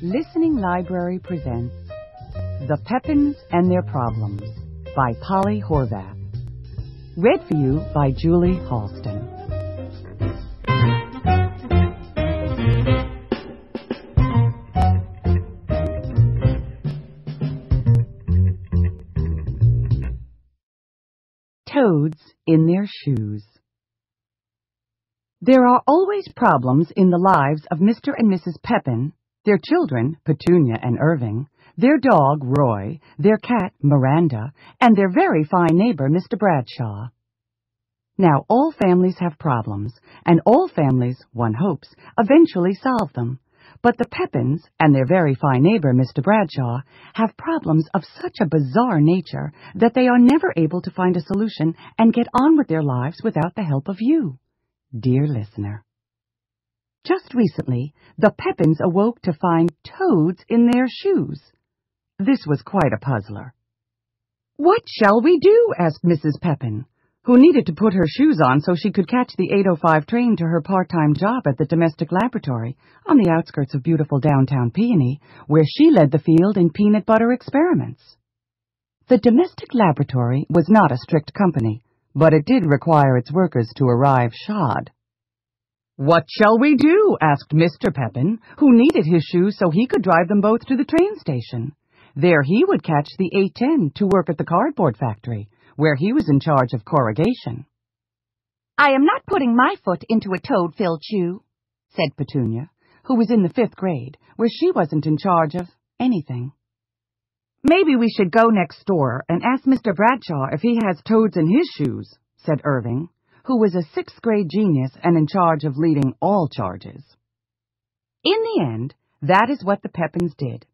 Listening Library presents The Pepins and Their Problems by Polly Horvath. Read for you by Julie Halston. Toads in their shoes. There are always problems in the lives of Mr. and Mrs. Pepin, their children, Petunia and Irving, their dog, Roy, their cat, Miranda, and their very fine neighbor, Mr. Bradshaw. Now, all families have problems, and all families, one hopes, eventually solve them. But the Pepins and their very fine neighbor, Mr. Bradshaw, have problems of such a bizarre nature that they are never able to find a solution and get on with their lives without the help of you, dear listener. Just recently, the Pepins awoke to find toads in their shoes. This was quite a puzzler. "What shall we do?" asked Mrs. Pepin, who needed to put her shoes on so she could catch the 8:05 train to her part-time job at the domestic laboratory on the outskirts of beautiful downtown Peony, where she led the field in peanut butter experiments. The domestic laboratory was not a strict company, but it did require its workers to arrive shod. "What shall we do?" asked Mr. Pepin, who needed his shoes so he could drive them both to the train station. There he would catch the 8:10 to work at the cardboard factory, where he was in charge of corrugation. "I am not putting my foot into a toad-filled shoe," said Petunia, who was in the 5th grade, where she wasn't in charge of anything. "Maybe we should go next door and ask Mr. Bradshaw if he has toads in his shoes," said Irving, who was a 6th grade genius and in charge of leading all charges. In the end, that is what the Pepins did.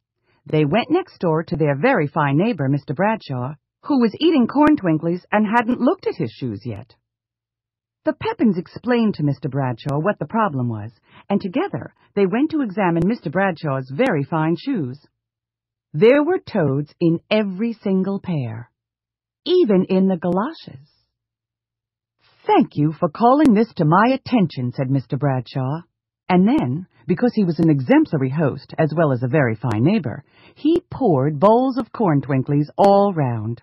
They went next door to their very fine neighbor, Mr. Bradshaw, who was eating corn twinklies and hadn't looked at his shoes yet. The Pepins explained to Mr. Bradshaw what the problem was, and together they went to examine Mr. Bradshaw's very fine shoes. There were toads in every single pair, even in the galoshes. "Thank you for calling this to my attention," said Mr. Bradshaw. And then, because he was an exemplary host as well as a very fine neighbor, he poured bowls of corn twinklies all round.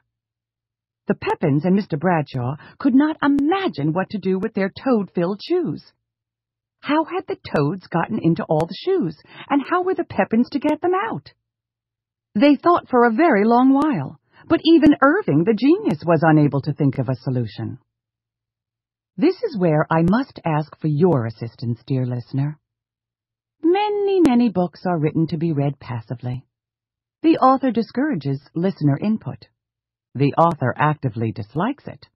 The Pepins and Mr. Bradshaw could not imagine what to do with their toad-filled shoes. How had the toads gotten into all the shoes, and how were the Pepins to get them out? They thought for a very long while, but even Irving, the genius, was unable to think of a solution. This is where I must ask for your assistance, dear listener. Many books are written to be read passively. The author discourages listener input. The author actively dislikes it.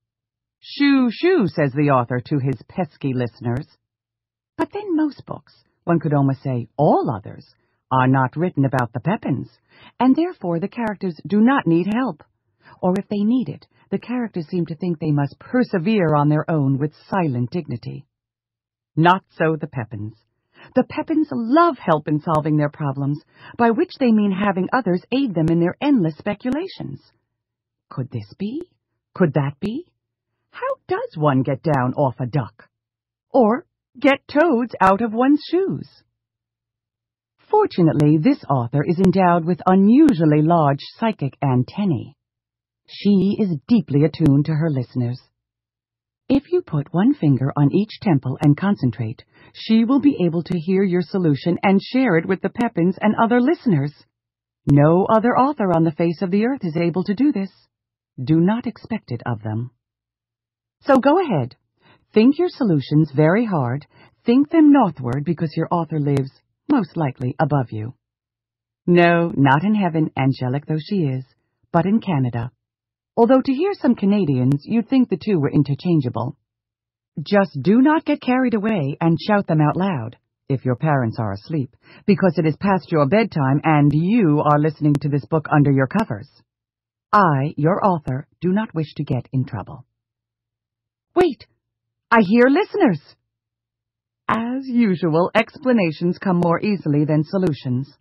"Shoo, shoo," says the author to his pesky listeners. But then most books, one could almost say all others, are not written about the Pepins, and therefore the characters do not need help. Or if they need it, the characters seem to think they must persevere on their own with silent dignity. Not so the Pepins. The Pepins love help in solving their problems, by which they mean having others aid them in their endless speculations. Could this be? Could that be? How does one get down off a duck? Or get toads out of one's shoes? Fortunately, this author is endowed with unusually large psychic antennae. She is deeply attuned to her listeners. If you put one finger on each temple and concentrate, she will be able to hear your solution and share it with the Pepins and other listeners. No other author on the face of the earth is able to do this. Do not expect it of them. So go ahead. Think your solutions very hard. Think them northward because your author lives, most likely, above you. No, not in heaven, angelic though she is, but in Canada. Although to hear some Canadians, you'd think the two were interchangeable. Just do not get carried away and shout them out loud, if your parents are asleep, because it is past your bedtime and you are listening to this book under your covers. I, your author, do not wish to get in trouble. Wait, I hear listeners! As usual, explanations come more easily than solutions.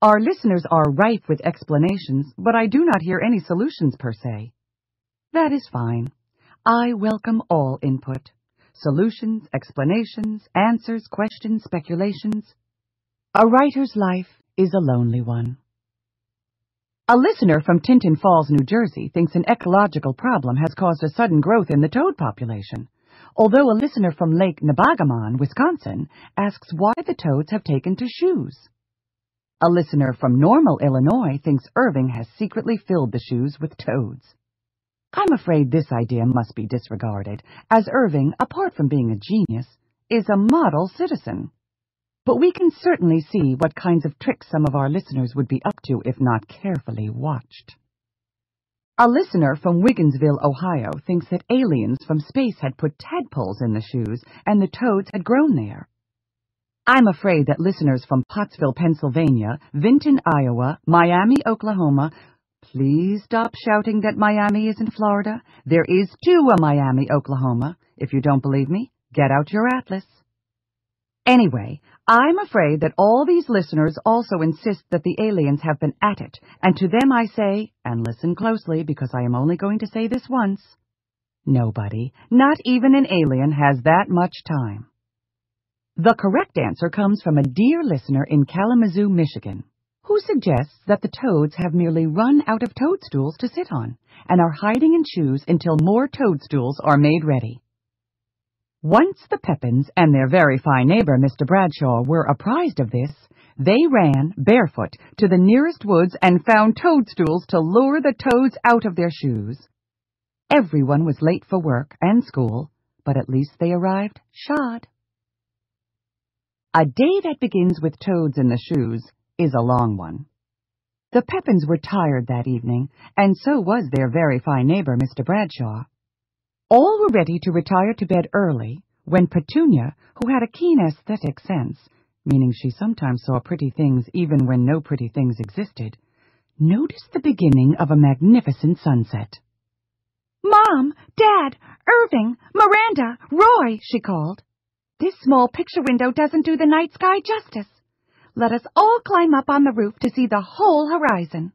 Our listeners are rife with explanations, but I do not hear any solutions per se. That is fine. I welcome all input. Solutions, explanations, answers, questions, speculations. A writer's life is a lonely one. A listener from Tinton Falls, New Jersey, thinks an ecological problem has caused a sudden growth in the toad population, although a listener from Lake Nebagamon, Wisconsin, asks why the toads have taken to shoes. A listener from Normal, Illinois, thinks Irving has secretly filled the shoes with toads. I'm afraid this idea must be disregarded, as Irving, apart from being a genius, is a model citizen. But we can certainly see what kinds of tricks some of our listeners would be up to if not carefully watched. A listener from Wigginsville, Ohio, thinks that aliens from space had put tadpoles in the shoes and the toads had grown there. I'm afraid that listeners from Pottsville, Pennsylvania, Vinton, Iowa, Miami, Oklahoma— please stop shouting that Miami is in Florida. There is too a Miami, Oklahoma. If you don't believe me, get out your atlas. Anyway, I'm afraid that all these listeners also insist that the aliens have been at it, and to them I say, and listen closely because I am only going to say this once, nobody, not even an alien, has that much time. The correct answer comes from a dear listener in Kalamazoo, Michigan, who suggests that the toads have merely run out of toadstools to sit on and are hiding in shoes until more toadstools are made ready. Once the Pepins and their very fine neighbor, Mr. Bradshaw, were apprised of this, they ran, barefoot, to the nearest woods and found toadstools to lure the toads out of their shoes. Everyone was late for work and school, but at least they arrived shod. A day that begins with toads in the shoes is a long one. The Pepins were tired that evening, and so was their very fine neighbor, Mr. Bradshaw. All were ready to retire to bed early when Petunia, who had a keen aesthetic sense, meaning she sometimes saw pretty things even when no pretty things existed, noticed the beginning of a magnificent sunset. "Mom, Dad, Irving, Miranda, Roy," she called. "This small picture window doesn't do the night sky justice. Let us all climb up on the roof to see the whole horizon.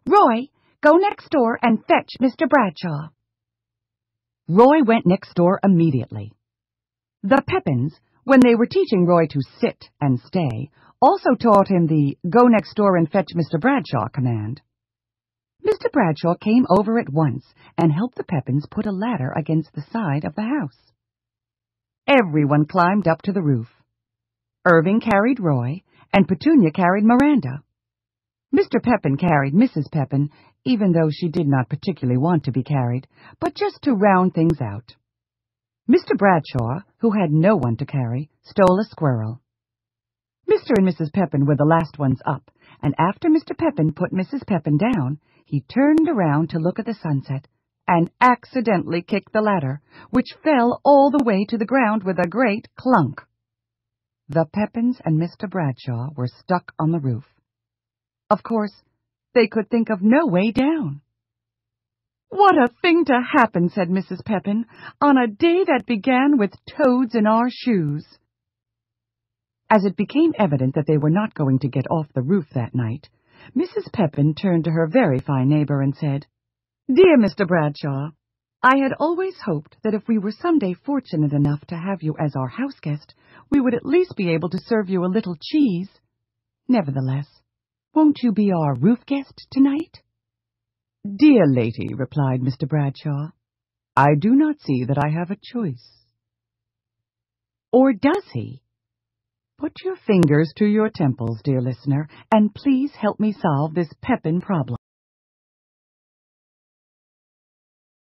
Roy, go next door and fetch Mr. Bradshaw." Roy went next door immediately. The Pepins, when they were teaching Roy to sit and stay, also taught him the "go next door and fetch Mr. Bradshaw" command. Mr. Bradshaw came over at once and helped the Pepins put a ladder against the side of the house. Everyone climbed up to the roof. Irving carried Roy, and Petunia carried Miranda. Mr. Pepin carried Mrs. Pepin, even though she did not particularly want to be carried, but just to round things out. Mr. Bradshaw, who had no one to carry, stole a squirrel. Mr. and Mrs. Pepin were the last ones up, and after Mr. Pepin put Mrs. Pepin down, he turned around to look at the sunset and accidentally kicked the ladder, which fell all the way to the ground with a great clunk. The Pepins and Mr. Bradshaw were stuck on the roof. Of course, they could think of no way down. "What a thing to happen," said Mrs. Pepin, "on a day that began with toads in our shoes." As it became evident that they were not going to get off the roof that night, Mrs. Pepin turned to her very fine neighbor and said, "Dear Mr. Bradshaw, I had always hoped that if we were someday fortunate enough to have you as our house guest, we would at least be able to serve you a little cheese. Nevertheless, won't you be our roof guest tonight?" "Dear lady," replied Mr. Bradshaw, "I do not see that I have a choice." Or does he? Put your fingers to your temples, dear listener, and please help me solve this Pepin problem.